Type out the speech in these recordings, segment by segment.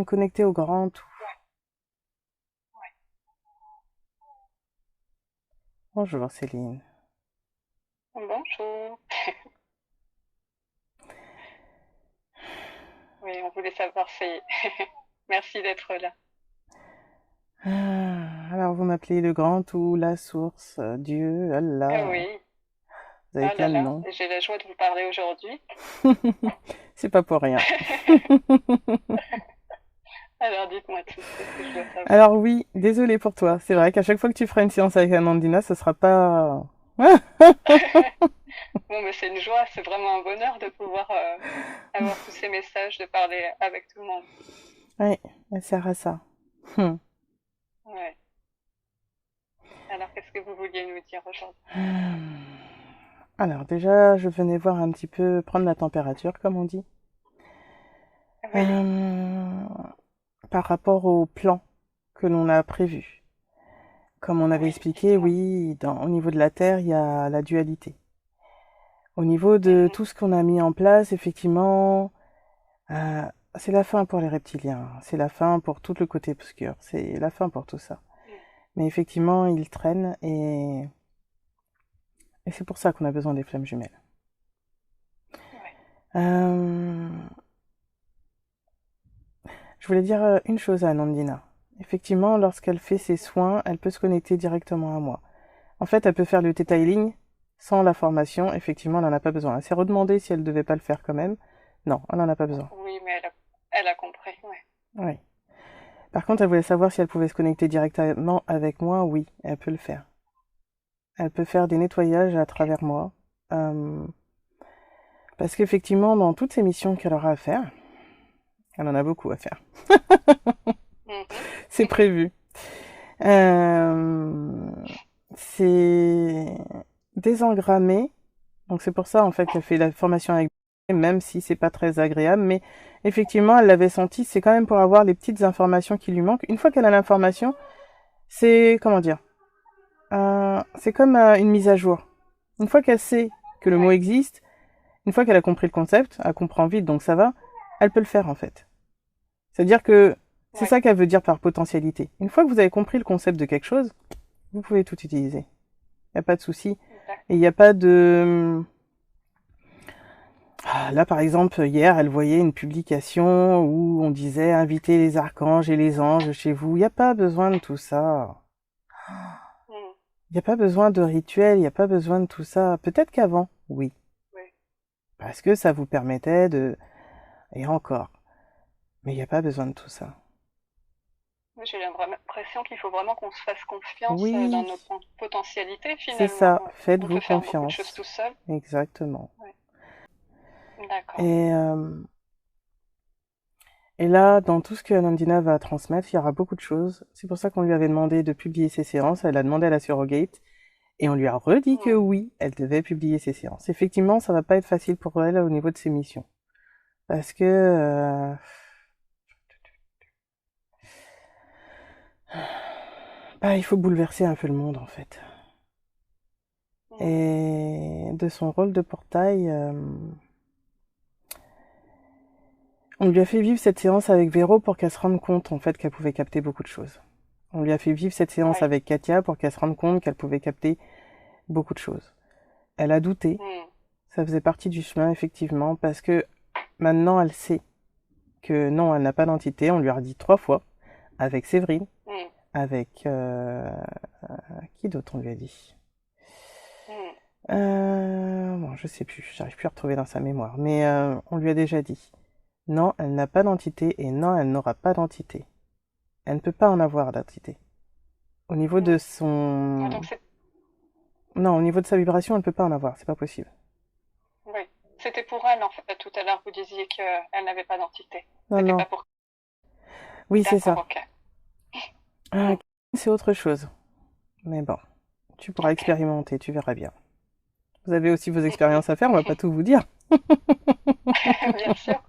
connecter au grand tout. ouais. Bonjour Céline. Bonjour. Oui, on voulait savoir si... Merci d'être là. Alors vous m'appelez le grand tout, la source, Dieu, Allah. Oui, Vous avez ah là plein de là, noms. j'ai la joie de vous parler aujourd'hui. C'est pas pour rien. Alors dites-moi tout, qu'est-ce que je dois savoir? Alors oui, désolé pour toi. C'est vrai qu'à chaque fois que tu feras une séance avec Anandina, ce sera pas... Bon, mais c'est une joie, c'est vraiment un bonheur de pouvoir avoir tous ces messages, de parler avec tout le monde. Ouais, elle sert à ça. Hmm. Ouais. Alors, qu'est-ce que vous vouliez nous dire aujourd'hui? Alors déjà, je venais voir un petit peu, prendre la température, comme on dit. Oui, Euh, Par rapport au plan que l'on a prévu. Comme on avait oui, expliqué, dites-moi. oui, au niveau de la Terre, il y a la dualité. Au niveau de Mhm. tout ce qu'on a mis en place, effectivement, euh, c'est la fin pour les reptiliens, c'est la fin pour tout le côté obscur, c'est la fin pour tout ça. Mm. Mais effectivement, ils traînent et c'est pour ça qu'on a besoin des flammes jumelles. Ouais. Euh, je voulais dire une chose à Nandina. Effectivement, lorsqu'elle fait ses soins, elle peut se connecter directement à moi. En fait, elle peut faire le Mhm. detailing sans la formation. Effectivement, elle n'en a pas besoin. Elle s'est redemandé si elle ne devait pas le faire quand même. Non, elle n'en a pas besoin. Oui, mais elle a compris, ouais. Oui. Par contre, elle voulait savoir si elle pouvait se connecter directement avec moi. Oui, elle peut le faire. Elle peut faire des nettoyages à Ok. travers moi. Euh, Parce qu'effectivement, dans toutes ces missions qu'elle aura à faire, elle en a beaucoup à faire. Mhm. C'est prévu. Euh, c'est désengrammé. Donc c'est pour ça en fait qu'elle fait la formation avec même si c'est pas très agréable, mais effectivement elle l'avait senti, c'est quand même pour avoir les petites informations qui lui manquent. Une fois qu'elle a l'information, c'est comment dire, c'est comme une mise à jour. Une fois qu'elle sait que le mot Ouais, existe, une fois qu'elle a compris le concept, elle comprend vite donc ça va, elle peut le faire en fait. C'est-à-dire que c'est ouais. ça qu'elle veut dire par potentialité. Une fois que vous avez compris le concept de quelque chose, vous pouvez tout utiliser. Il n'y a pas de souci. Et il D'accord. n'y a pas de... Là, par exemple, hier, elle voyait une publication où on disait inviter les archanges et les anges chez vous. Il n'y a pas besoin de tout ça. Mm. Il n'y a pas besoin de rituel, il n'y a pas besoin de tout ça. Peut-être qu'avant, oui. Oui. Parce que ça vous permettait de... Et encore. Mais il n'y a pas besoin de tout ça. Oui, j'ai l'impression qu'il faut vraiment qu'on se fasse confiance dans Oui, nos potentialités c'est finalement. ça. Ouais. On Faites-vous peut faire beaucoup de choses confiance. tout seul. Exactement. Ouais. D'accord. Et, et là, dans tout ce que Anandina va transmettre, il y aura beaucoup de choses. C'est pour ça qu'on lui avait demandé de publier ses séances. Elle a demandé à la surrogate. Et on lui a redit que Mm. oui, elle devait publier ses séances. Effectivement, ça va pas être facile pour elle au niveau de ses missions. Parce que bah, il faut bouleverser un peu le monde en fait. Mm. Et de son rôle de portail, on lui a fait vivre cette séance avec Véro pour qu'elle se rende compte en fait qu'elle pouvait capter beaucoup de choses. On lui a fait vivre cette séance Ouais. avec Katia pour qu'elle se rende compte qu'elle pouvait capter beaucoup de choses. Elle a douté, Mm. ça faisait partie du chemin effectivement, parce que maintenant elle sait que non, elle n'a pas d'entité, on lui a redit 3 fois, avec Séverine, Mm. avec... qui d'autre on lui a dit? Mm. Bon, je sais plus, j'arrive plus à retrouver dans sa mémoire, mais on lui a déjà dit. Non, elle n'a pas d'entité et non, elle n'aura pas d'entité. Elle ne peut pas en avoir d'entité. Au niveau de Mm. Ah, son... donc c'est Non, au niveau de sa vibration, elle ne peut pas en avoir, c'est pas possible. oui. C'était pour elle en fait. Tout à l'heure vous disiez qu'elle n'avait pas d'entité. Non, C'était non. pas pour. Oui, c'est D'accord, ça. ok. Ah, Mm. c'est autre chose. Mais bon, tu pourras Ok. expérimenter, tu verras bien. Vous avez aussi vos Mm, expériences à faire, on va pas tout vous dire. mm. Bien sûr.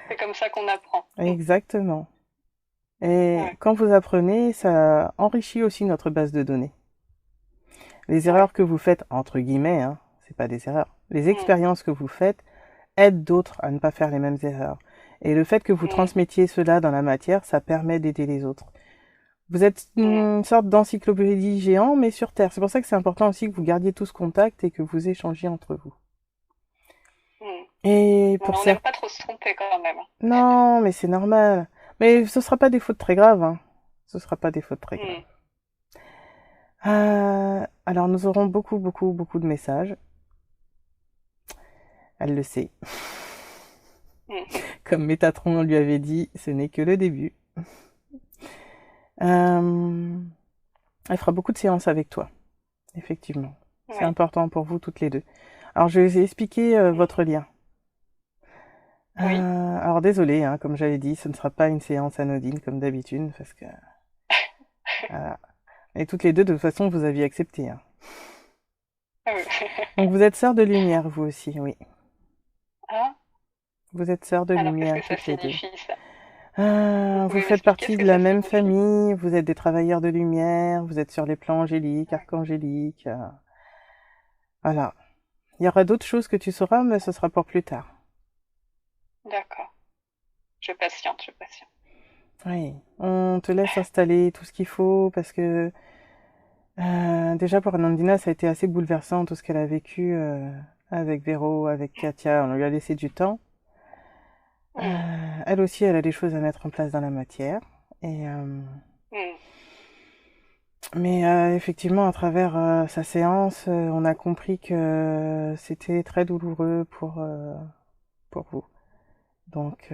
C'est comme ça qu'on apprend. Mm. Exactement. Et Ouais. quand vous apprenez, ça enrichit aussi notre base de données. Les Ouais. erreurs que vous faites, entre guillemets, hein, c'est pas des erreurs, les Mm. expériences que vous faites aident d'autres à ne pas faire les mêmes erreurs. Et le fait que vous Mm. transmettiez cela dans la matière, ça permet d'aider les autres. Vous êtes Mm. une sorte d'encyclopédie géant, mais sur Terre. C'est pour ça que c'est important aussi que vous gardiez tous contact et que vous échangiez entre vous. Mm. Et Non, mais pour on n'aime certains... pas trop se tromper quand même. Non, mais c'est normal. Mais ce sera pas des fautes très graves, hein. Ce sera pas des fautes très graves. Mm. Alors nous aurons beaucoup, beaucoup, beaucoup de messages. Elle le sait. Mm. Comme Métatron lui avait dit, ce n'est que le début. Euh, Elle fera beaucoup de séances avec toi, effectivement. C'est Oui. important pour vous toutes les deux. Alors je vais expliquer Mm. votre lien. Oui. Alors désolé, hein, comme j'avais dit, ce ne sera pas une séance anodine comme d'habitude, parce que voilà. Et toutes les deux, de toute façon, vous aviez accepté, hein. Ah oui. Donc vous êtes sœurs de lumière, vous aussi, oui. Ah, Vous êtes sœurs de alors qu'est-ce lumière que ça toutes les deux. signifie ça? Vous Vous pouvez faites m'expliquer ce partie de que la ça même signifie? famille, vous êtes des travailleurs de lumière, vous êtes sur les plans angéliques, Oui. archangéliques. Voilà. Il y aura d'autres choses que tu sauras, mais ce sera pour plus tard. D'accord. Je patiente, je patiente. Oui. On te laisse installer tout ce qu'il faut parce que déjà pour Nandina, ça a été assez bouleversant tout ce qu'elle a vécu avec Véro, avec Katia. On lui a laissé du temps. Mm. Elle aussi, elle a des choses à mettre en place dans la matière. Et, Mm. mais effectivement, à travers sa séance, on a compris que c'était très douloureux pour vous. Donc,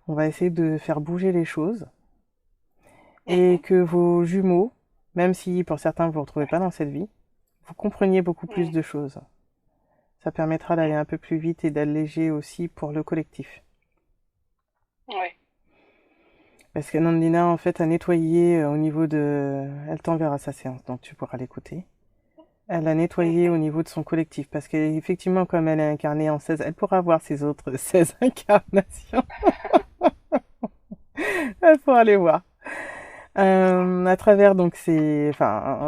on va essayer de faire bouger les choses et Mhm. que vos jumeaux, même si pour certains vous ne vous retrouvez pas dans cette vie, vous compreniez beaucoup plus Mm. de choses. Ça permettra d'aller Mm. un peu plus vite et d'alléger aussi pour le collectif. Oui. Parce que Nandina, en fait, a nettoyé au niveau de... Elle t'enverra sa séance, donc tu pourras l'écouter. Elle a nettoyé Mhm. au niveau de son collectif. Parce qu'effectivement, comme elle est incarnée en 16, elle pourra avoir ses autres 16 incarnations. Elle pourra les voir. À travers, donc, ses... Enfin,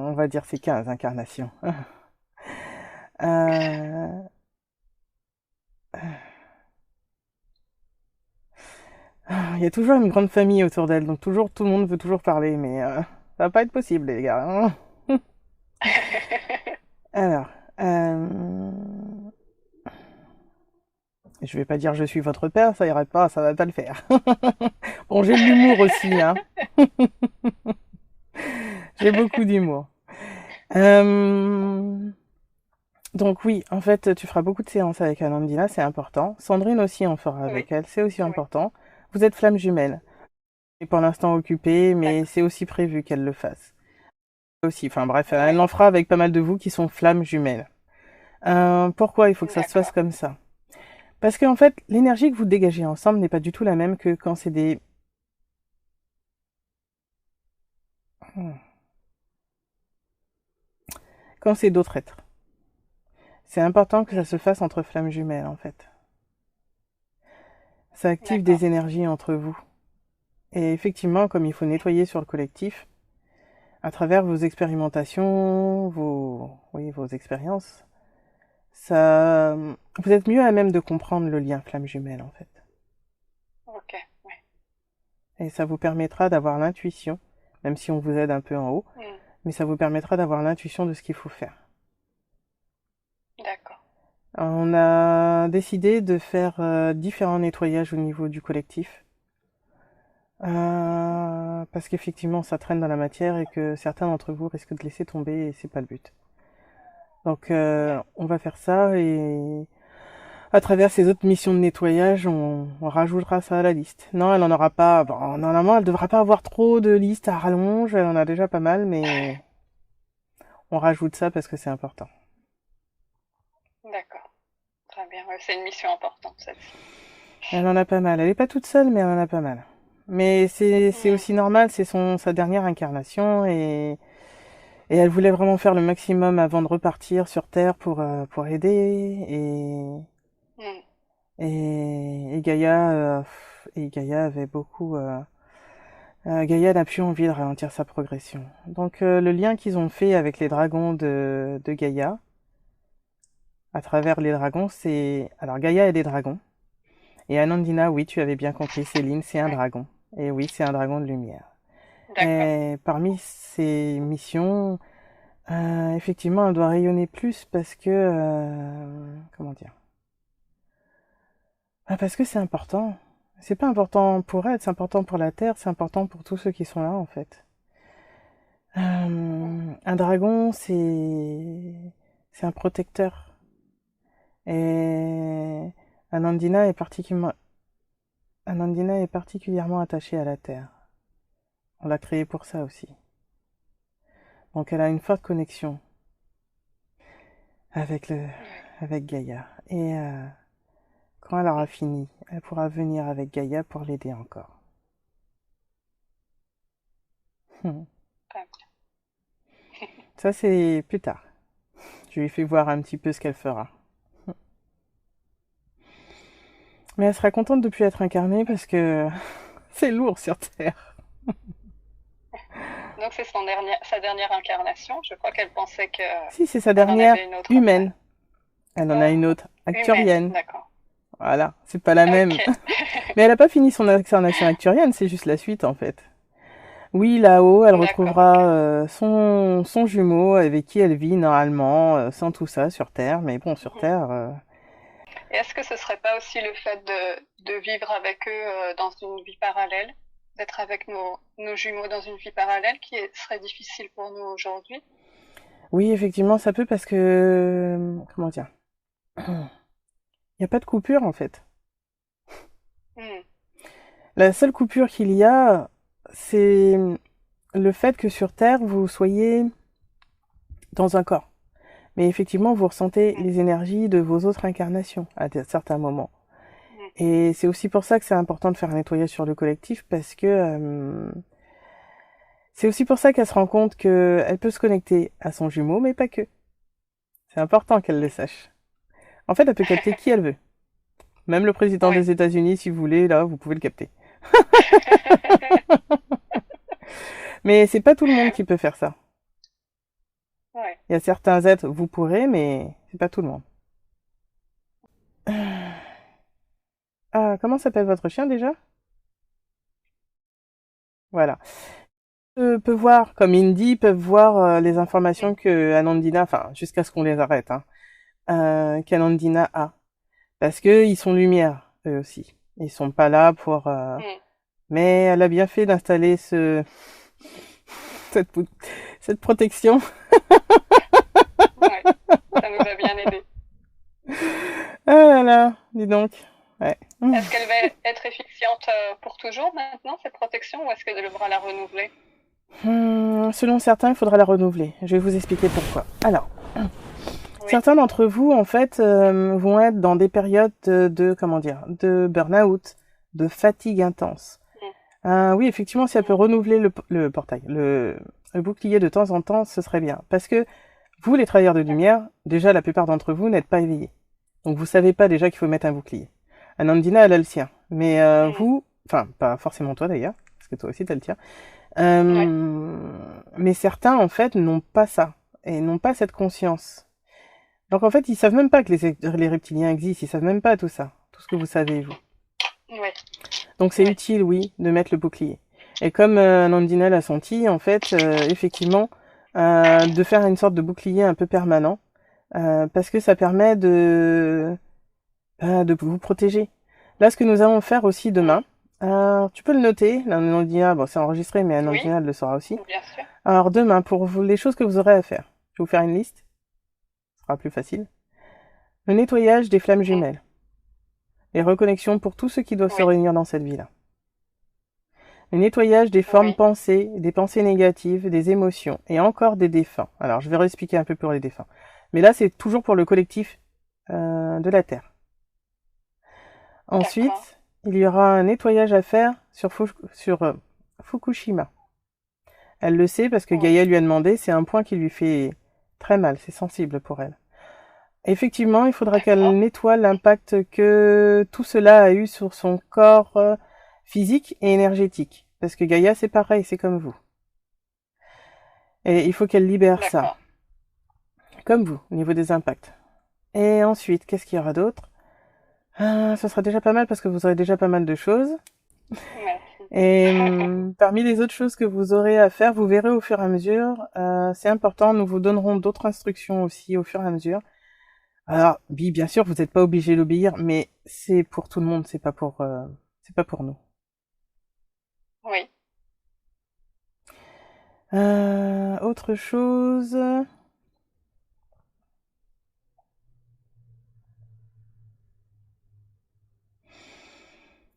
on va dire ses 15 incarnations. Euh, Il y a toujours une grande famille autour d'elle, donc toujours tout le monde veut toujours parler, mais ça va pas être possible, les gars, hein. Alors, je vais pas dire je suis votre père, ça irait pas, ça va pas le faire. Bon, j'ai de l'humour aussi, hein. J'ai beaucoup d'humour. Euh, donc oui, en fait, tu feras beaucoup de séances avec Anandina, c'est important. Sandrine aussi en fera Oui. avec elle, c'est aussi Oui. important. Vous êtes flammes jumelles. Et pour l'instant occupée, mais D'accord. c'est aussi prévu qu'elle le fasse. Aussi, enfin bref, elle Oui. en fera avec pas mal de vous qui sont flammes jumelles. Pourquoi il faut que ça se fasse D'accord. comme ça? Parce qu'en fait, l'énergie que vous dégagez ensemble n'est pas du tout la même que quand c'est des... quand c'est d'autres êtres. C'est important que ça se Mhm. fasse entre flammes jumelles, en fait. Ça active D'accord. des énergies entre vous. Et effectivement, comme il faut nettoyer sur le collectif, à travers vos expérimentations, oui, vos expériences, ça, vous êtes mieux à même de comprendre le lien flamme jumelle, en fait. Ok. Oui. Et ça vous permettra d'avoir l'intuition, même si on vous aide un peu en haut, Mm. mais ça vous permettra d'avoir l'intuition de ce qu'il faut faire. D'accord. On a décidé de faire différents nettoyages au niveau du collectif. Parce qu'effectivement, ça traîne dans la matière et que certains d'entre vous risquent de laisser tomber et c'est pas le but. Donc, Oui. on va faire ça et à travers ces autres missions de nettoyage, on rajoutera ça à la liste. Non, elle en aura pas. Bon, normalement, elle devra pas avoir trop de listes à rallonge. Elle en a déjà pas mal, mais on rajoute ça parce que c'est important. D'accord. Très bien. Ouais, c'est une mission importante, celle-ci. Elle en a pas mal. Elle est pas toute seule, mais elle en a pas mal. Mais c'est Mm. aussi normal, c'est sa dernière incarnation et elle voulait vraiment faire le maximum avant de repartir sur Terre pour aider Mm. et Gaïa et Gaïa avait beaucoup Gaïa n'a plus envie de ralentir sa progression. Donc le lien qu'ils ont fait avec les dragons de Gaïa, à travers les dragons, c'est... Alors Gaïa et les dragons. Et Anandina, oui, tu avais bien compris, Céline, c'est un Ouais. dragon. Et oui, c'est un dragon de lumière. D'accord. Et parmi ses missions, effectivement, elle doit rayonner plus parce que, comment dire? Ah, parce que c'est important. C'est pas important pour elle, c'est important pour la Terre, c'est important pour tous ceux qui sont là, en fait. Un dragon, c'est un protecteur. Et Anandina Anandina est particulièrement attachée à la Terre. On l'a créée pour ça aussi. Donc elle a une forte connexion avec Ouais. avec Gaïa. Et quand elle aura fini, elle pourra venir avec Gaïa pour l'aider encore. Hmm. Très Ça, c'est plus tard. Je lui fais voir un petit peu ce qu'elle fera. Mais elle sera contente de plus être incarnée parce que c'est lourd sur Terre. bien. Donc c'est sa dernière incarnation. Je crois qu'elle pensait que Si, c'est sa elle en dernière avait une autre après. humaine. Elle en a une Oh, autre humaine, acturienne. d'accord. Voilà, c'est pas la même. Ok. Mais elle a pas fini son incarnation acturienne, c'est juste la suite en fait. Oui, là-haut, elle D'accord, ok. retrouvera son jumeau avec qui elle vit normalement, sans tout ça, sur Terre. Mais bon, sur Mhm. Terre, Et est-ce que ce serait pas aussi le fait de vivre avec eux dans une vie parallèle, d'être avec nos jumeaux dans une vie parallèle serait difficile pour nous aujourd'hui? oui, effectivement, ça peut parce que, comment dire, il n'y a pas de coupure en fait. Hmm. La seule coupure qu'il y a, c'est le fait que sur Terre, vous soyez dans un corps. Mais effectivement, vous ressentez Hmm. les énergies de vos autres incarnations à certains moments. Hmm. Et c'est aussi pour ça que c'est important de faire un nettoyage sur le collectif, parce que c'est aussi pour ça qu'elle se rend compte qu'elle peut se connecter à son jumeau, mais pas que. C'est important qu'elle le sache. En fait, elle peut capter qui elle veut. Même le président Oui. des États-Unis, si vous voulez, là, vous pouvez le capter. Mais c'est pas tout le monde qui peut faire ça. Oui. Il y a certains êtres, vous pourrez, mais c'est pas tout le monde. Ah, comment s'appelle votre chien déjà? Voilà. Peut voir, comme Indy, peuvent voir les informations que Anandina, enfin, jusqu'à ce qu'on les arrête, hein, qu'Anandina a. Parce que ils sont lumière, eux aussi. Ils sont pas là pour... Hmm. Mais elle a bien fait d'installer cette, cette protection. Ouais. Ça nous a bien aidé. Ah là là, dis donc. Ouais. Est-ce qu'elle va être efficiente pour toujours maintenant, cette protection, ou est-ce qu'elle devra la renouveler? Selon certains, il faudra la renouveler. Je vais vous expliquer pourquoi. Alors, Oui. certains d'entre vous, en fait, vont être dans des périodes comment dire, de burn-out, de fatigue intense. Hmm. Oui, effectivement, si elle peut Hmm. renouveler le portail, le bouclier de temps en temps, ce serait bien. Parce que vous, les travailleurs de D'accord. lumière, déjà, la plupart d'entre vous n'êtes pas éveillés. Donc, vous savez pas déjà qu'il faut mettre un bouclier. Anandina, elle a le sien. Mais Hmm. vous, enfin, pas forcément toi d'ailleurs, parce que toi aussi, t'as le tien. Ouais. Mais certains, en fait, n'ont pas ça. Et n'ont pas cette conscience. Donc, en fait, ils savent même pas que les reptiliens existent. Ils savent même pas tout ça. Tout ce que vous savez, vous. Ouais. Donc, c'est Ouais. utile, oui, de mettre le bouclier. Et comme Nandina l'a senti, en fait, effectivement, de faire une sorte de bouclier un peu permanent, parce que ça permet de vous protéger. Là, ce que nous allons faire aussi Hmm. demain, tu peux le noter, Nandina, bon, c'est enregistré, mais Oui, Nandina elle le saura aussi. bien sûr. Alors, demain, pour vous, les choses que vous aurez à faire, je vais vous faire une liste, ce sera plus facile. Le nettoyage des flammes Hmm. jumelles, les reconnexions pour tous ceux qui doivent se Oui. réunir dans cette vie-là. Le nettoyage des formes Oui. pensées, des pensées négatives, des émotions et encore des défunts. Alors, je vais réexpliquer un peu pour les défunts. Mais là, c'est toujours pour le collectif de la Terre. D'accord. Ensuite, il y aura un nettoyage à faire sur Fukushima. Elle le sait parce que Oui. Gaïa lui a demandé, c'est un point qui lui fait très mal, c'est sensible pour elle. Effectivement, il faudra D'accord. qu'elle nettoie l'impact que tout cela a eu sur son corps physique et énergétique. Parce que Gaïa, c'est pareil, c'est comme vous. Et il faut qu'elle libère ça, D'accord. comme vous, au niveau des impacts. Et ensuite, qu'est-ce qu'il y aura d'autre? Ce sera déjà pas mal parce que vous aurez déjà pas mal de choses. Merci. Et parmi les autres choses que vous aurez à faire, vous verrez au fur et à mesure. C'est important, nous vous donnerons d'autres instructions aussi au fur et à mesure. Alors, oui, bien sûr, vous n'êtes pas obligé d'obéir, mais c'est pour tout le monde, c'est pas pour nous. Oui. Autre chose.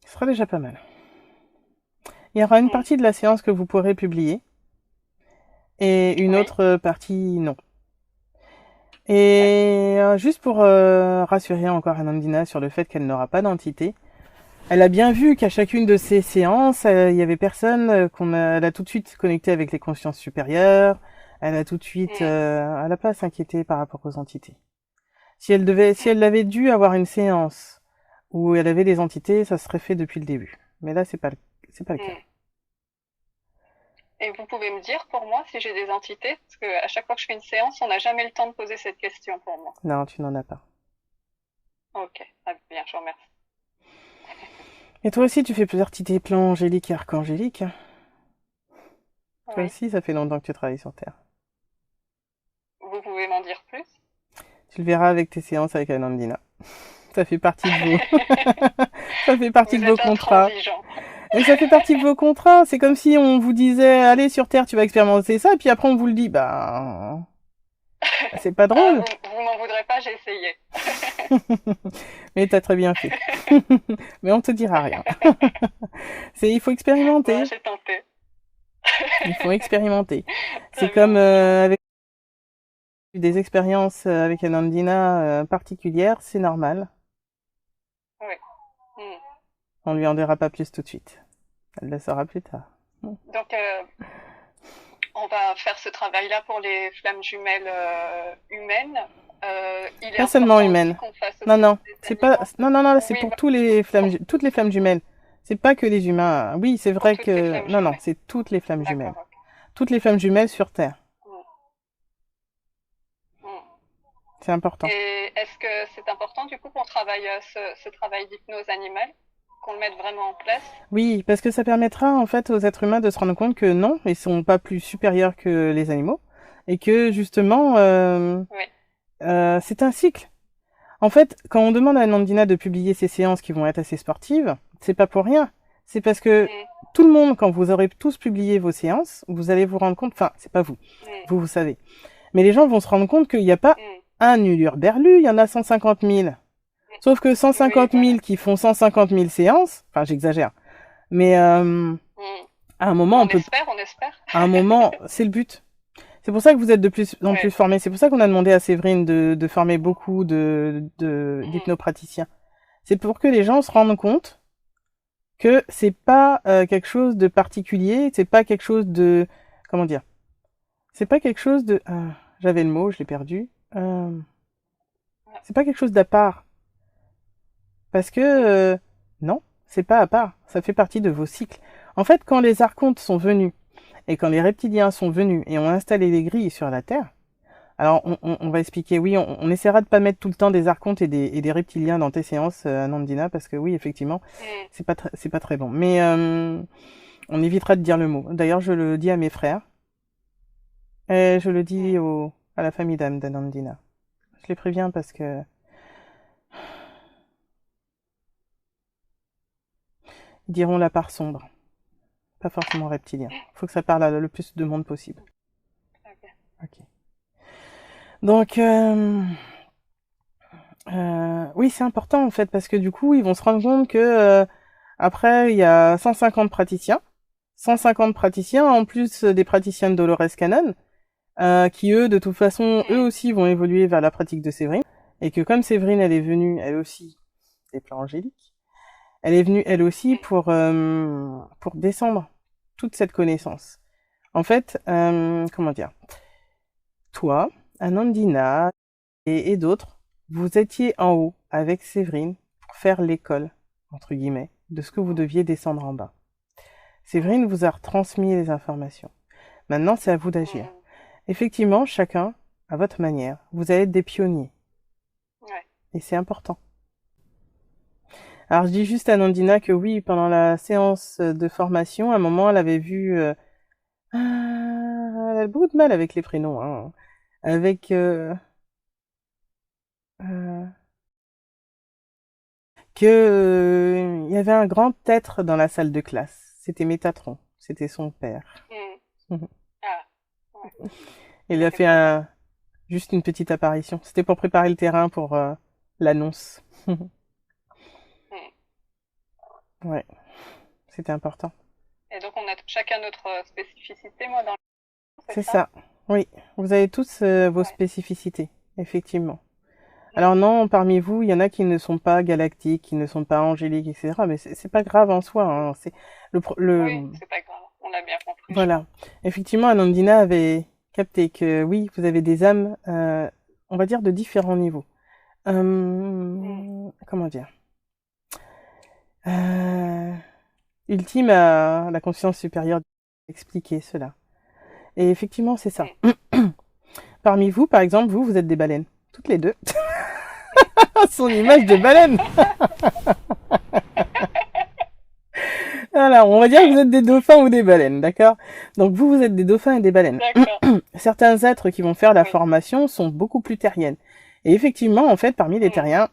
Ce sera déjà pas mal. Il y aura une Mm. partie de la séance que vous pourrez publier et une Oui. autre partie non. D'accord. Et juste pour rassurer encore Anandina sur le fait qu'elle n'aura pas d'entité, elle a bien vu qu'à chacune de ces séances, il y avait personne elle a tout de suite connecté avec les consciences supérieures. Elle a tout de suite, Mm. elle n'a pas à s'inquiéter par rapport aux entités. Si elle avait dû avoir une séance où elle avait des entités, ça serait fait depuis le début. Mais là, c'est pas le cas. Mm. Et vous pouvez me dire pour moi si j'ai des entités? Parce qu'à chaque fois que je fais une séance, on n'a jamais le temps de poser cette question pour moi. Non, tu n'en as pas. Ok, très bien, je vous remercie. Et toi aussi, tu fais plusieurs petits plans angéliques et archangéliques. Toi Oui. aussi, ça fait longtemps que tu travailles sur Terre. Vous pouvez m'en dire plus? Tu le verras avec tes séances avec Anandina. Ça fait partie de vos, ça fait partie Vous de vos êtes contrats. intransigeant. Et ça fait partie de vos contrats. C'est comme si on vous disait, allez sur Terre, tu vas expérimenter ça, et puis après on vous le dit, bah, c'est pas Ah, drôle. vous m'en voudrez pas, j'ai essayé. Mais t'as très bien fait. Mais on te dira rien. Il faut Bon, expérimenter. j'ai tenté. Il faut expérimenter. C'est Très comme bien. avec des expériences avec Anandina particulières, c'est normal. Oui. Hmm. On lui en dira pas plus tout de suite. Elle le saura plus tard. Donc, on va faire ce travail-là pour les flammes jumelles humaines. Il est Pas seulement important aussi humaine. qu'on fasse Non, aussi non, des c'est pas. animaux. Non, non, non, c'est Oui, pour toutes les flammes jumelles. C'est pas que les humains. Oui, c'est pour vrai toutes les que. flammes Non, non, jumelles. c'est toutes les flammes jumelles. D'accord, ok. Toutes les flammes jumelles sur Terre. Hmm. Hmm. C'est important. Et est-ce que c'est important du coup qu'on travaille ce travail d'hypnose animale, qu'on le mette vraiment en place? Oui, parce que ça permettra en fait aux êtres humains de se rendre compte que non, ils sont pas plus supérieurs que les animaux et que justement Oui. c'est un cycle. En fait, quand on demande à Nandina de publier ses séances qui vont être assez sportives, c'est pas pour rien. C'est parce que Hmm. tout le monde, quand vous aurez tous publié vos séances, vous allez vous rendre compte, enfin, c'est pas vous, Hmm. vous savez, mais les gens vont se rendre compte qu'il n'y a pas Hmm. un Ulur-Berlu, il y en a 150 000. Sauf que Oui, 150 voilà. 000 qui font 150 000 séances, enfin, j'exagère, mais Hmm. à un moment, On espère. à un moment, c'est le but. C'est pour ça que vous êtes de plus en plus Ouais. formés. C'est pour ça qu'on a demandé à Séverine de former Hmm. beaucoup Hmm. d'hypnopraticiens. C'est pour que les gens se rendent compte que c'est pas quelque chose de particulier, c'est pas quelque chose de, comment dire, c'est pas quelque chose de, j'avais le mot, je l'ai perdu. C'est pas quelque chose d'à part, parce que Hmm. non, c'est pas à part. Ça fait partie de vos cycles. En fait, quand les archontes sont venus et quand les reptiliens sont venus et ont installé les grilles sur la Terre. Alors, on va expliquer. Oui, on essaiera de pas mettre tout le temps des archontes et des reptiliens dans tes séances, Nandina, parce que oui, effectivement, Hmm. c'est pas très bon. Mais on évitera de dire le mot. D'ailleurs, je le dis à mes frères et je le dis Hmm. à la famille d'âme d'Anandina. Je les préviens parce que ils diront la part sombre, pas forcément reptilien. Faut que ça parle à le plus de monde possible. Très bien. Ok. Donc, oui, c'est important en fait parce que du coup, ils vont se rendre compte que après, il y a 150 praticiens. 150 praticiens, en plus des praticiens de Dolores Cannon, qui eux, de toute façon, eux Hmm. aussi vont évoluer vers la pratique de Séverine. Et que comme Séverine, elle est venue, elle aussi, des plans angéliques, elle est venue, elle aussi, Hmm. pour descendre toute cette connaissance. En fait, comment dire, toi, Anandina et d'autres, vous étiez en haut avec Séverine pour faire l'école, entre guillemets, de ce que vous deviez descendre en bas. Hmm. Séverine vous a retransmis les informations. Maintenant, c'est à vous d'agir. Hmm. Effectivement, chacun, à votre manière, vous allez être des pionniers. Ouais. Et c'est important. Alors, je dis juste à Nandina que oui, pendant la séance de formation, à un moment, elle avait vu... elle a beaucoup de mal avec les prénoms, hein. Avec... euh, que il y avait un grand être dans la salle de classe. C'était Métatron. C'était son père. Hmm. Ah, ouais. Il a fait juste une petite apparition. C'était pour préparer le terrain pour l'annonce. Hmm. Ouais, c'était important. Et donc, on a chacun notre spécificité, moi, dans le c'est C'est ça? ça. Oui, vous avez tous vos Ouais. spécificités, effectivement. Hmm. Alors non, parmi vous, il y en a qui ne sont pas galactiques, qui ne sont pas angéliques, etc. Mais c'est pas grave en soi, hein. C'est Oui, c'est pas grave. On l'a bien compris, je voilà. pense. Effectivement, Anandina avait capté que oui, vous avez des âmes, on va dire de différents niveaux. Hmm. Comment dire? Euh, Ultime à la conscience supérieure d'expliquer cela. Et effectivement, c'est ça. Hmm. Parmi vous, par exemple, vous êtes des baleines. Toutes les deux. Son image de baleine. Alors, on va dire que vous êtes des dauphins ou des baleines, d'accord? Donc vous êtes des dauphins et des baleines. D'accord. Certains êtres qui vont faire la Oui. formation sont beaucoup plus terriennes. Et effectivement, en fait, parmi les Hmm. terriens,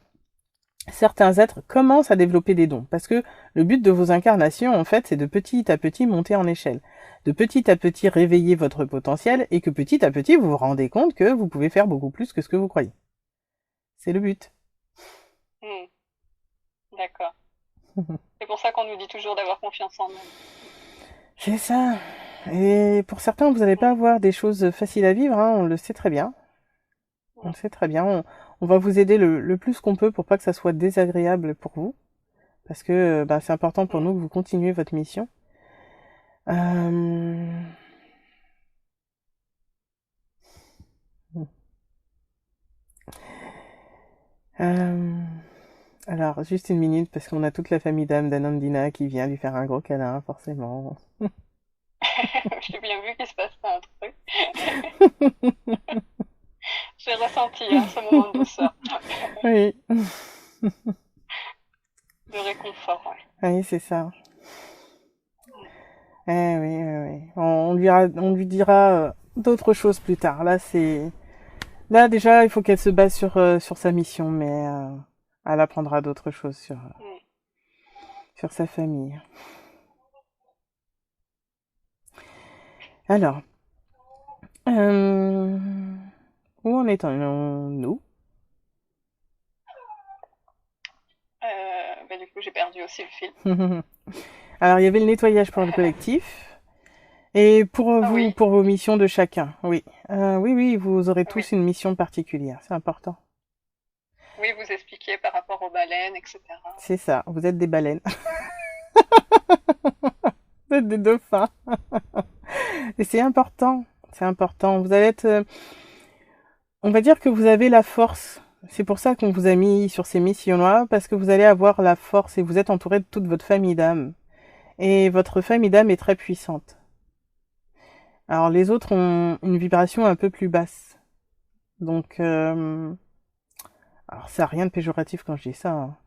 certains êtres commencent à développer des dons. Parce que le but de vos incarnations, en fait, c'est de petit à petit monter en échelle. De petit à petit réveiller votre potentiel et que petit à petit, vous vous rendez compte que vous pouvez faire beaucoup plus que ce que vous croyez. C'est le but. Hmm. D'accord. C'est pour ça qu'on nous dit toujours d'avoir confiance en nous. C'est ça. Et pour certains, vous n'allez pas Hmm. avoir des choses faciles à vivre, hein, on le sait très bien. On Hmm. le sait très bien. On va vous aider le plus qu'on peut pour pas que ça soit désagréable pour vous. Parce que bah, c'est important pour Hmm. nous que vous continuez votre mission. Euh... euh, Alors, juste une minute, parce qu'on a toute la famille d'âme d'Anandina qui vient lui faire un gros câlin, forcément. J'ai bien vu qu'il se passait un truc. J'ai ressenti hein, ce moment de douceur, Oui, de réconfort. Ouais. oui, c'est ça. Hmm. Oui, oui, oui. On lui dira d'autres choses plus tard. Là, déjà, il faut qu'elle se base sur sa mission, mais elle apprendra d'autres choses Hmm. sur sa famille. Alors, euh, où en étions-nous? Bah, du coup, j'ai perdu aussi le fil. Alors, il y avait le nettoyage pour le collectif. Et pour Ah vous, oui, pour vos missions de chacun, oui. Oui, oui, vous aurez oui. tous une mission particulière, c'est important. Oui, vous expliquiez par rapport aux baleines, etc. C'est ça, vous êtes des baleines, vous êtes des dauphins. Et c'est important, c'est important. Vous allez être, on va dire que vous avez la force. C'est pour ça qu'on vous a mis sur ces missions-là, parce que vous allez avoir la force et vous êtes entouré de toute votre famille d'âmes. Et votre famille d'âmes est très puissante. Alors les autres ont une vibration un peu plus basse. Donc, alors ça n'a rien de péjoratif quand je dis ça, hein.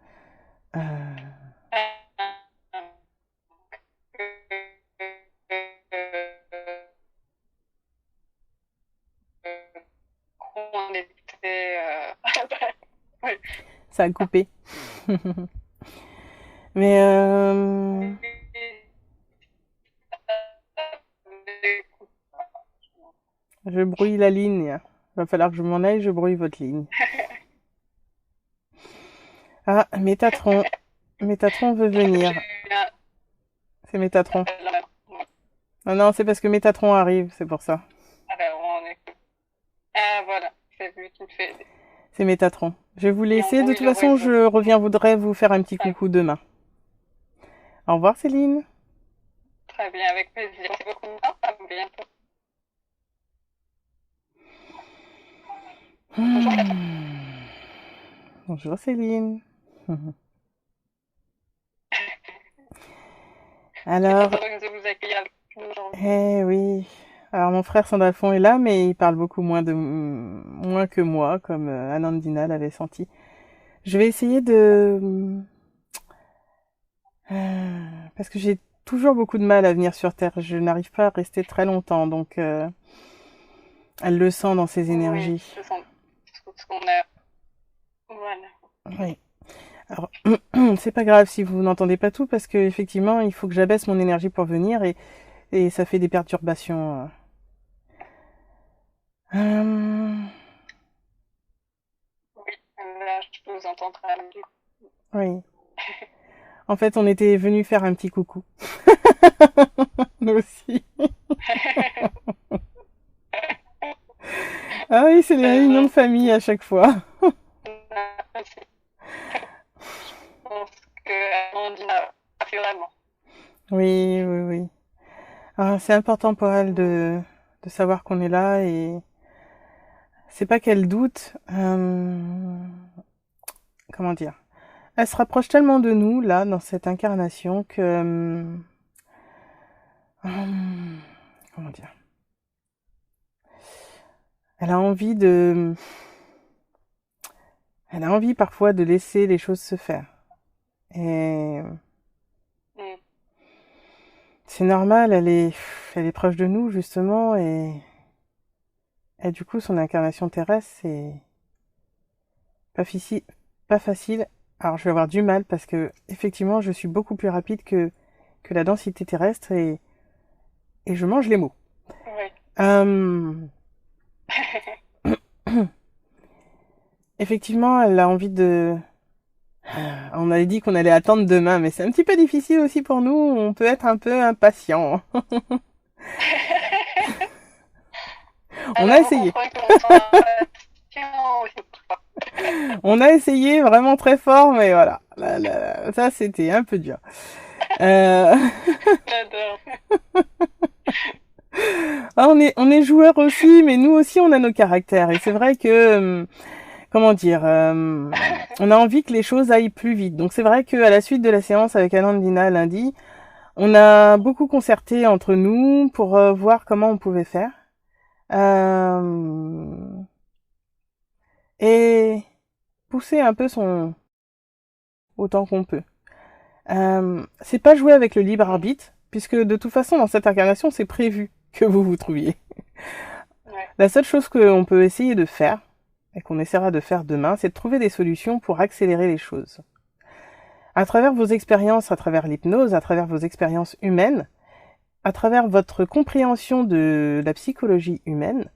On était. Oui. Ça a coupé. Mais je brouille la ligne. Va falloir que je m'en aille, je brouille votre ligne. Ah, Métatron. Métatron veut J'ai venir. eu un C'est Métatron. appel là. Ah non, c'est parce que Métatron arrive, c'est pour ça. Alors, on est. Ah, voilà, c'est lui qui me fait. C'est Métatron. Je vais vous Qui laisser. De embrouille toute le façon, réseau. je reviendrai vous faire un petit Très, coucou demain. Au revoir, Céline. très bien, avec plaisir. Merci beaucoup. À bientôt. Bonjour, Catherine. Bonjour, Céline. Je suis très Alors, heureuse de vous accueillir avec nous aujourd'hui. eh oui. Alors, mon frère Sandalphon est là, mais il parle beaucoup moins que moi, comme Anandina l'avait senti. Je vais essayer Parce que j'ai toujours beaucoup de mal à venir sur Terre. Je n'arrive pas à rester très longtemps, donc elle le sent dans ses Oui, énergies. ce qu'on a. Voilà. Oui. Alors, c'est pas grave si vous n'entendez pas tout, parce que effectivement, il faut que j'abaisse mon énergie pour venir et ça fait des perturbations. Euh, Oui, là, je vous entends très bien. oui. En fait, on était venu faire un petit coucou. Nous aussi. Ah oui, c'est les Très réunions de famille gentil. à chaque fois. Merci. Je pense que Amandine, naturellement. Oui, oui, oui. Ah, c'est important pour elle de savoir qu'on est là et c'est pas qu'elle doute. Comment dire? Elle se rapproche tellement de nous, là, dans cette incarnation, que... comment dire? Elle a envie de... Elle a envie parfois de laisser les choses se faire. Et Mm. c'est normal, elle est proche de nous, justement, et du coup, son incarnation terrestre, c'est pas facile, pas facile. Alors, je vais avoir du mal parce que, effectivement, je suis beaucoup plus rapide que la densité terrestre et je mange les mots. Oui. Euh, effectivement, elle a envie de... On avait dit qu'on allait attendre demain, mais c'est un petit peu difficile aussi pour nous. On peut être un peu impatient. On a Alors, vous essayé. comprenez qu'on sent impatient aussi. On a essayé vraiment très fort, mais voilà. Ça, c'était un peu dur. Euh... J'adore. ah, on est joueurs aussi, mais nous aussi, on a nos caractères. Et c'est vrai que, comment dire, on a envie que les choses aillent plus vite. Donc c'est vrai qu'à la suite de la séance avec Alandina lundi, on a beaucoup concerté entre nous pour voir comment on pouvait faire. Euh, et pousser un peu son autant qu'on peut. C'est pas jouer avec le libre Mm. arbitre, puisque de toute façon, dans cette incarnation, c'est prévu que vous vous trouviez. Ouais. La seule chose qu'on peut essayer de faire, et qu'on essaiera de faire demain, c'est de trouver des solutions pour accélérer les choses. À travers vos expériences, à travers l'hypnose, à travers vos expériences humaines, à travers votre compréhension de la psychologie humaine,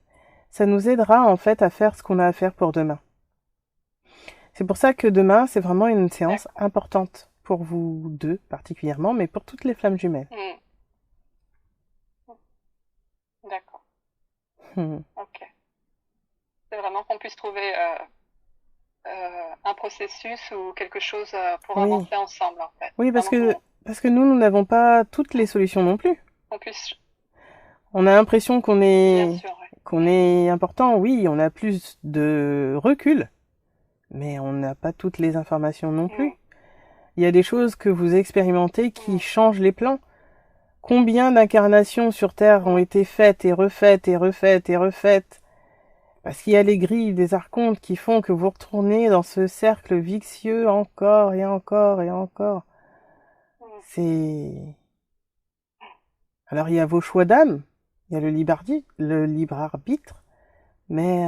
ça nous aidera en fait à faire ce qu'on a à faire pour demain. C'est pour ça que demain, c'est vraiment une séance D'accord. importante pour vous deux particulièrement, mais pour toutes les flammes jumelles. Mm. D'accord. Hmm. Ok. C'est vraiment qu'on puisse trouver un processus ou quelque chose pour Oui, avancer ensemble, en fait. oui, Vraiment parce que nous n'avons pas toutes les solutions non plus. qu'on puisse, On a l'impression bien sûr, ouais. qu'on est important, oui, on a plus de recul, mais on n'a pas toutes les informations non plus. Mm. Il y a des choses que vous expérimentez qui Mm. changent les plans. Combien d'incarnations sur Terre ont Mm. été faites et refaites et refaites et refaites parce qu'il y a les grilles des archontes qui font que vous retournez dans ce cercle vicieux encore et encore et encore. Mm. C'est... Alors il y a vos choix d'âme, il y a le libre arbitre, mais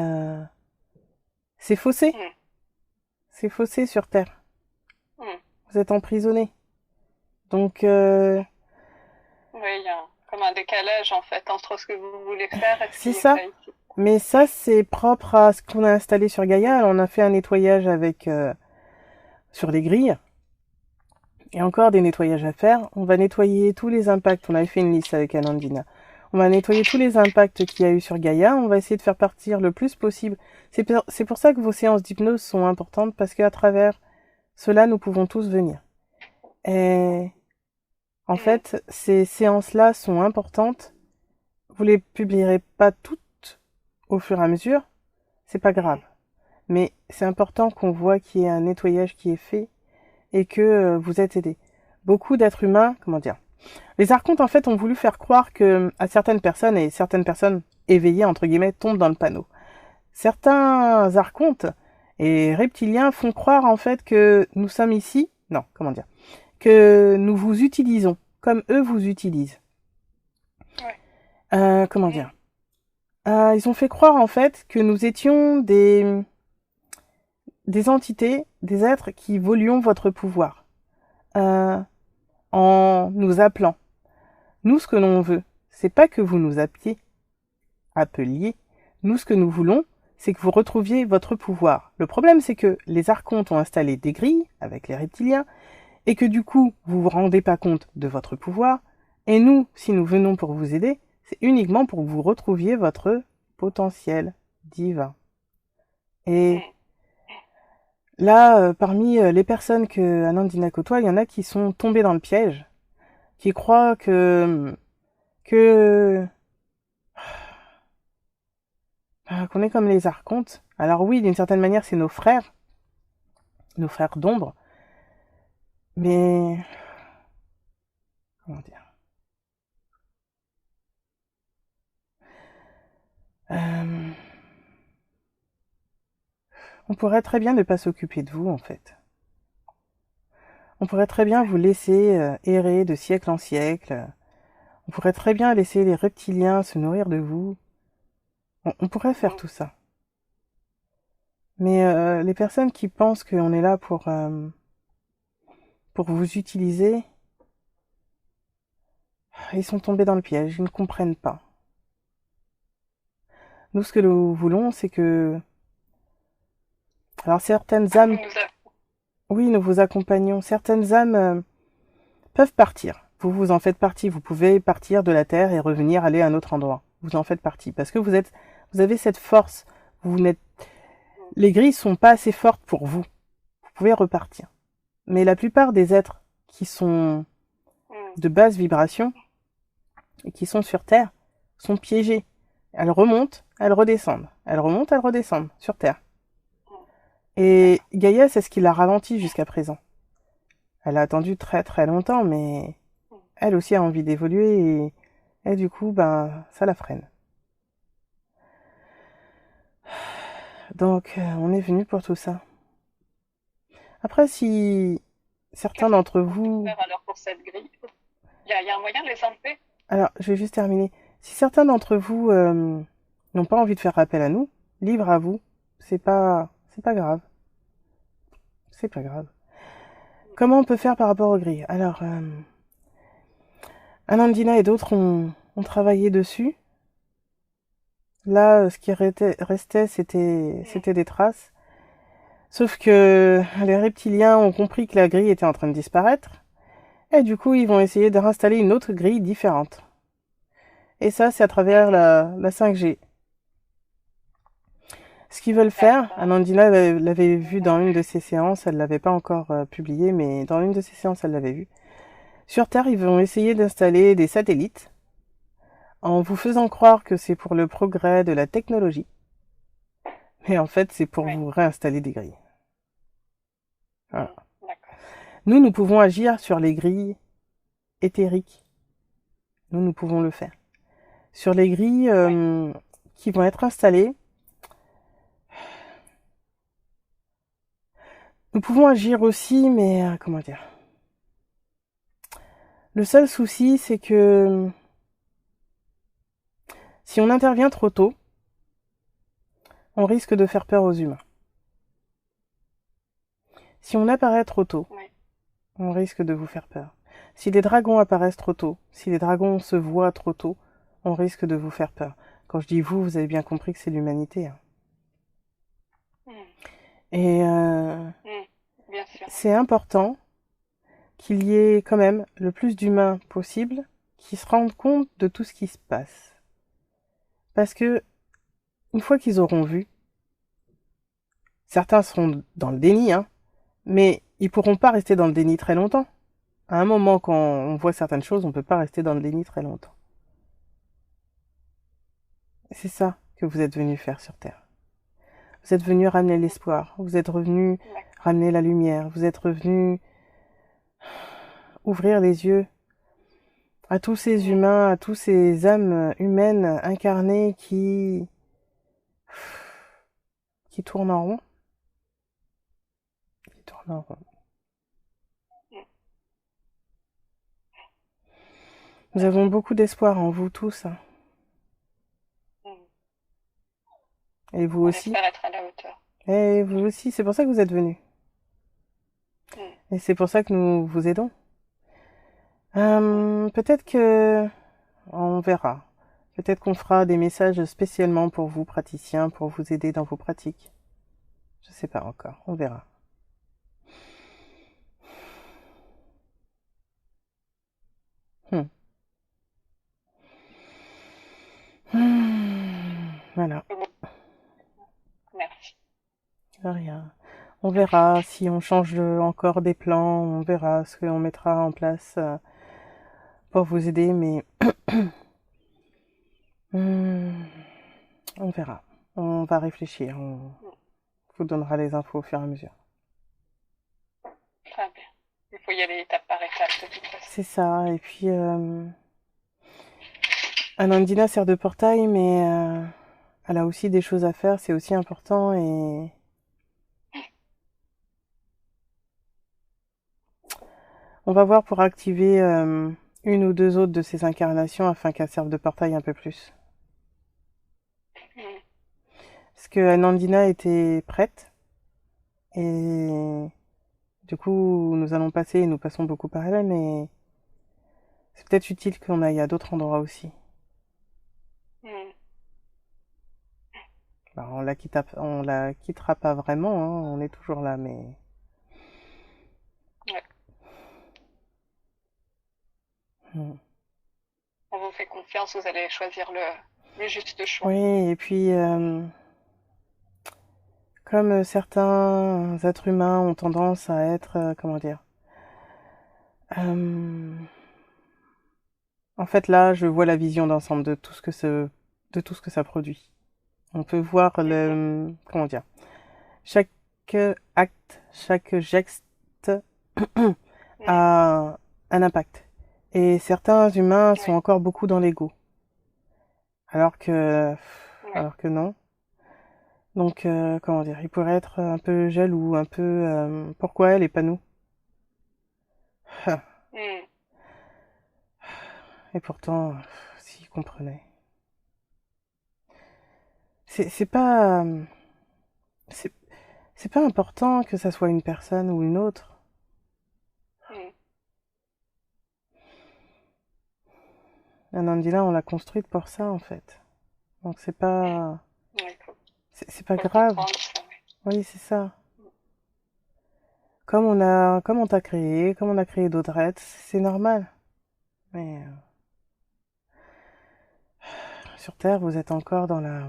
c'est faussé. Mm. C'est faussé sur Terre. Mm. Vous êtes emprisonné. Donc, Oui, il y a comme un décalage, en fait, entre ce que vous voulez faire et ce c'est qui est ça. fait ici. Mais ça, c'est propre à ce qu'on a installé sur Gaïa. On a fait un nettoyage avec sur les grilles. Et encore des nettoyages à faire. On va nettoyer tous les impacts. On avait fait une liste avec Anandina. On va nettoyer tous les impacts qu'il y a eu sur Gaïa. On va essayer de faire partir le plus possible. C'est pour ça que vos séances d'hypnose sont importantes, parce qu'à travers cela, nous pouvons tous venir. Et en Mm. fait, ces séances-là sont importantes. Vous les publierez pas toutes au fur et à mesure. C'est pas grave. Mm. Mais c'est important qu'on voit qu'il y ait un nettoyage qui est fait et que vous êtes aidés. Beaucoup d'êtres humains, comment dire, les archontes en fait ont voulu faire croire que à certaines personnes, et certaines personnes éveillées entre guillemets tombent dans le panneau. Certains archontes et reptiliens font croire en fait que nous sommes ici, non, comment dire, que nous vous utilisons, comme eux vous utilisent. Ouais. Comment dire? Ils ont fait croire en fait que nous étions des entités, des êtres qui volions votre pouvoir, euh, en nous appelant. Nous, ce que l'on veut, c'est pas que vous nous appeliez. Nous, ce que nous voulons, c'est que vous retrouviez votre pouvoir. Le problème, c'est que les archontes ont installé des grilles avec les reptiliens, et que du coup, vous vous rendez pas compte de votre pouvoir. Et nous, si nous venons pour vous aider, c'est uniquement pour que vous retrouviez votre potentiel divin. Et là, parmi les personnes que Anandina côtoie, il y en a qui sont tombées dans le piège, qui croient que qu'on est comme les archontes. Alors oui, d'une certaine manière, c'est nos frères d'ombre, mais comment dire, euh, on pourrait très bien ne pas s'occuper de vous en fait. On pourrait très bien vous laisser errer de siècle en siècle. On pourrait très bien laisser les reptiliens se nourrir de vous. On pourrait faire tout ça. Mais les personnes qui pensent qu'on est là pour vous utiliser, ils sont tombés dans le piège, ils ne comprennent pas. Nous, ce que nous voulons, c'est que... Alors certaines âmes... Oui, nous vous accompagnons. Certaines âmes peuvent partir. Vous vous en faites partie. Vous pouvez partir de la Terre et revenir aller à un autre endroit. Vous en faites partie. Parce que vous avez cette force. Vous n'êtes... Les grilles sont pas assez fortes pour vous. Vous pouvez repartir. Mais la plupart des êtres qui sont de basse vibration et qui sont sur Terre sont piégés. Elles remontent, elles redescendent. Elles remontent, elles redescendent sur Terre. Et Gaïa, c'est ce qui l'a ralenti jusqu'à présent. Elle a attendu très très longtemps, mais elle aussi a envie d'évoluer et du coup, ben, ça la freine. Donc, on est venu pour tout ça. Après, si certains d'entre vous... Faire alors pour cette grille, il y a un moyen de les enlever? Alors, je vais juste terminer. Si certains d'entre vous n'ont pas envie de faire appel à nous, libre à vous. C'est pas grave. C'est pas grave. Comment on peut faire par rapport aux grilles? Alors, Anandina et d'autres ont travaillé dessus. Là, ce qui restait, c'était des traces. Sauf que les reptiliens ont compris que la grille était en train de disparaître. Et du coup, ils vont essayer de réinstaller une autre grille différente. Et ça, c'est à travers la 5G. Ce qu'ils veulent faire, Anandina l'avait vu dans une de ses séances, elle l'avait pas encore publié, mais dans une de ses séances, elle l'avait vu. Sur Terre, ils vont essayer d'installer des satellites en vous faisant croire que c'est pour le progrès de la technologie. Mais en fait, c'est pour vous réinstaller des grilles. Voilà. Nous pouvons agir sur les grilles éthériques. Nous pouvons le faire. Sur les grilles qui vont être installées, nous pouvons agir aussi, mais comment dire? Le seul souci, c'est que si on intervient trop tôt, on risque de faire peur aux humains. Si on apparaît trop tôt, on risque de vous faire peur. Si les dragons apparaissent trop tôt, si les dragons se voient trop tôt, on risque de vous faire peur. Quand je dis vous, vous avez bien compris que c'est l'humanité. Et c'est important qu'il y ait quand même le plus d'humains possible qui se rendent compte de tout ce qui se passe. Parce que, une fois qu'ils auront vu, certains seront dans le déni, hein, mais ils pourront pas rester dans le déni très longtemps. À un moment, quand on voit certaines choses, on peut pas rester dans le déni très longtemps. C'est ça que vous êtes venu faire sur Terre. Vous êtes venu ramener l'espoir, vous êtes revenu ramener la lumière, vous êtes revenu ouvrir les yeux à tous ces humains, à tous ces âmes humaines incarnées qui tournent en rond. Qui tournent en rond. Nous avons beaucoup d'espoir en vous tous, hein. Mm. Et vous On aussi. espère être à la hauteur. Et vous aussi, c'est pour ça que vous êtes venus. Mm. Et c'est pour ça que nous vous aidons. Mm. Peut-être que on verra. Peut-être qu'on fera des messages spécialement pour vous, praticiens, pour vous aider dans vos pratiques. Je sais pas encore, on verra. Hmm. Voilà, Merci. de rien. On verra si on change encore des plans, on verra ce qu'on mettra en place pour vous aider, mais hmm, on verra. On va réfléchir, on Mm. vous donnera les infos au fur et à mesure. Très bien. Il faut y aller étape par étape de toute façon. C'est ça, et puis Anandina sert de portail, mais elle a aussi des choses à faire, c'est aussi important, et on va voir pour activer une ou deux autres de ces incarnations afin qu'elles servent de portail un peu plus. Mm. Parce que Anandina était prête, et du coup, nous allons passer, et nous passons beaucoup par elle, mais c'est peut-être utile qu'on aille à d'autres endroits aussi. Mm. Alors, on la quittera pas vraiment, hein, on est toujours là, mais... Ouais. Hmm. On vous fait confiance, vous allez choisir le juste choix. Oui, et puis, comme certains êtres humains ont tendance à être, comment dire, euh, en fait, là, je vois la vision d'ensemble de tout ce que de tout ce que ça produit. On peut voir Mhm. comment dire, chaque acte, chaque geste Mm. a un impact. Et certains humains sont Oui. encore beaucoup dans l'ego, alors que, Oui. alors que non. Donc, comment dire, ils pourraient être un peu jaloux, un peu, pourquoi elle et pas nous? Mm. Et pourtant, s'ils comprenaient. C'est pas, c'est c'est pas important que ça soit une personne ou une autre. Mm. Anandina, on l'a construite pour ça, en fait. Donc Ouais, c'est pas faut le grave. comprendre, ça, oui. Oui, c'est ça. Comme on t'a créé, comme on a créé d'autres êtres, c'est normal. Mais sur Terre, vous êtes encore dans la...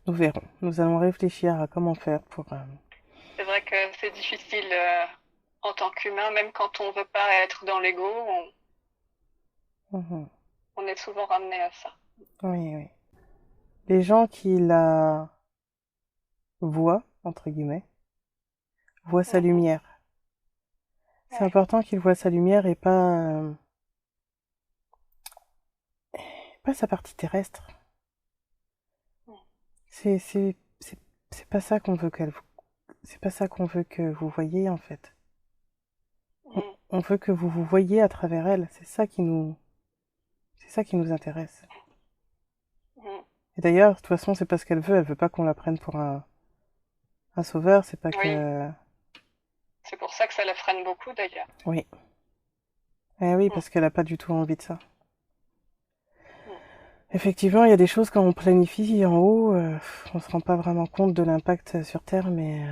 Nous verrons. Nous allons réfléchir à comment faire pour... C'est vrai que c'est difficile en tant qu'humain, même quand on veut pas être dans l'ego, mhm. on est souvent ramené à ça. Oui, oui. Les gens qui la voient, entre guillemets, voient sa Mhm. lumière. C'est Ouais. important qu'ils voient sa lumière et pas sa partie terrestre. Mm. C'est pas ça qu'on veut c'est pas ça qu'on veut que vous voyez, en fait. Mm. On veut que vous vous voyez à travers elle. C'est ça qui nous intéresse. Mm. Et d'ailleurs, de toute façon, c'est pas ce qu'elle veut. Elle veut pas qu'on la prenne pour un sauveur. C'est pas Oui, que... c'est pour ça que ça la freine beaucoup d'ailleurs. Oui. Eh oui, Mm. parce qu'elle a pas du tout envie de ça. Mm. Effectivement, il y a des choses quand on planifie en haut, on se rend pas vraiment compte de l'impact sur Terre, mais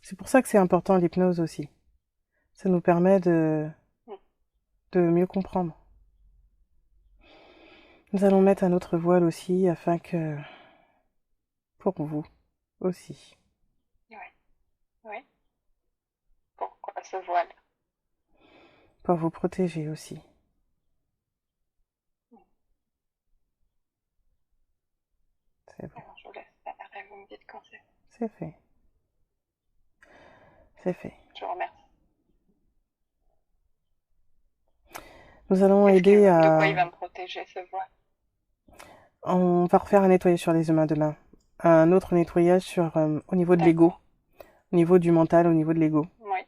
c'est pour ça que c'est important l'hypnose aussi. Ça nous permet Mm. de mieux comprendre. Nous allons mettre un autre voile aussi afin que, pour vous aussi, Oui, oui. Pourquoi ce voile? pour vous protéger aussi. Mm. C'est bon, Alors je vous laisse faire et vous me dites quand c'est. c'est fait, c'est fait. Je vous remercie. Nous allons aider De quoi à... il va me protéger ce voile? On va refaire un nettoyage sur les humains demain. Un autre nettoyage au niveau de l'ego, D'accord. au niveau du mental, au niveau de l'ego. Oui.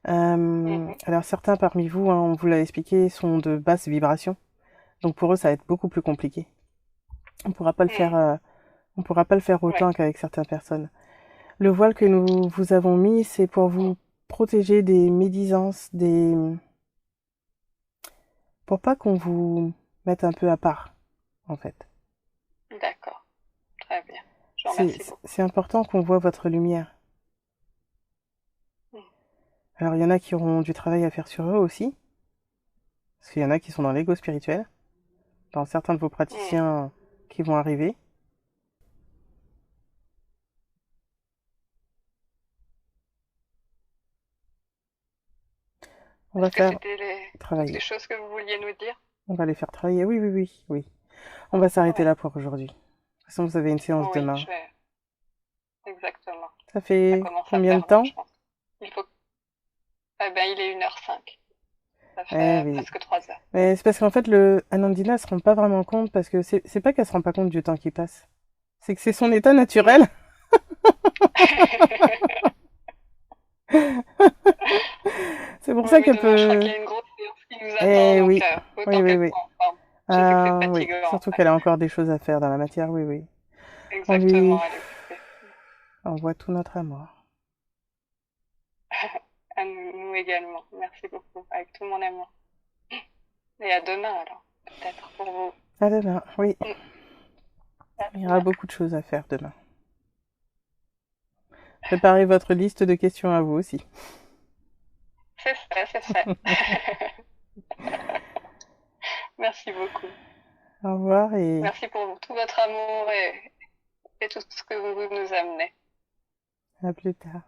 Mhm. Alors certains parmi vous, hein, on vous l'a expliqué, sont de basse vibration. Donc pour eux, ça va être beaucoup plus compliqué. On pourra pas le faire, Mhm. on pourra pas le faire Ouais, autant qu'avec certaines personnes. Le voile que nous vous avons mis, c'est pour vous protéger des médisances, pour pas qu'on vous mette un peu à part, en fait. d'accord. Très bien. Je vous C'est, remercie beaucoup. c'est important qu'on voit votre lumière. Mhm. Alors il y en a qui auront du travail à faire sur eux aussi, parce qu'il y en a qui sont dans l'ego spirituel, dans certains de vos Mhm. praticiens qui vont arriver. On va Est-ce que faire c'était toutes les travailler. choses que vous vouliez nous dire? On va les faire travailler. Oui, oui, oui, oui. On va s'arrêter Oui, là pour aujourd'hui. De toute façon, vous avez une séance oui, demain. je vais. Exactement. Ça Ça fait commence à combien de faire long, temps? je pense. Il faut. Eh ben, il est 1h05. Ça Eh fait oui. presque 3 heures. Mais c'est parce qu'en fait, le Anandina ne se rend pas vraiment compte parce que c'est pas qu'elle se rend pas compte du temps qui passe. C'est que c'est son état Hmm. naturel. C'est pour Oui, ça oui, qu'elle demain, je crois peut. qu'il y a une grosse séance qui nous attend, Eh donc oui. Oui, autant oui, qu'elle oui. soit en forme. Je sais que c'est Ah oui. fatigant Surtout après. qu'elle a encore des choses à faire dans la matière. Oui, oui. On lui Exactement, elle est occupée. envoie tout notre amour. À nous également. Merci beaucoup, avec tout mon amour. Et à demain alors, peut-être pour vous. À demain. Oui. Mm. À Il y aura demain. beaucoup de choses à faire demain. Préparez votre liste de questions à vous aussi. C'est fait, c'est fait. Merci beaucoup. Au revoir et Merci pour tout votre amour et tout ce que vous nous amenez. à plus tard.